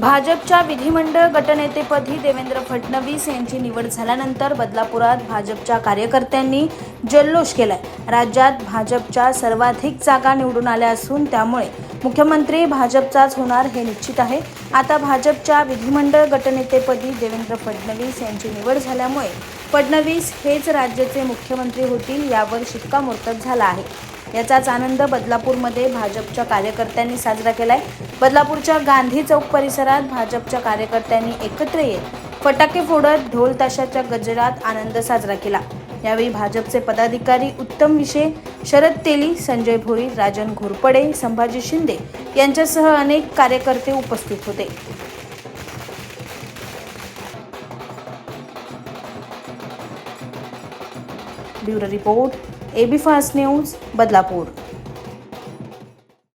भाजपच्या विधिमंडळ गटनेतेपदी देवेंद्र फडणवीस यांची निवड झाल्यानंतर बदलापुरात भाजपच्या कार्यकर्त्यांनी जल्लोष केलाय। राज्यात भाजपच्या सर्वाधिक जागा निवडून आल्या असून त्यामुळे मुख्यमंत्री भाजपचाच होणार हे निश्चित आहे। आता भाजपच्या विधिमंडळ गटनेतेपदी देवेंद्र फडणवीस यांची निवड झाल्यामुळे फडणवीस हेच राज्याचे मुख्यमंत्री होतील यावर शिक्कामोर्तब झाला आहे। याचाच आनंद बदलापूरमध्ये भाजपच्या कार्यकर्त्यांनी साजरा केलाय। बदलापूरच्या गांधी चौक परिसरात भाजपच्या कार्यकर्त्यांनी एकत्र येत फटाके फोडत ढोल ताशाच्या गजरात आनंद साजरा केला। यावेळी भाजपचे पदाधिकारी उत्तम विशे, शरद तेली, संजय भोईर, राजन घोरपडे, संभाजी शिंदे यांच्यासह अनेक कार्यकर्ते उपस्थित होते। Bureau report, AB fast news, Badlapur.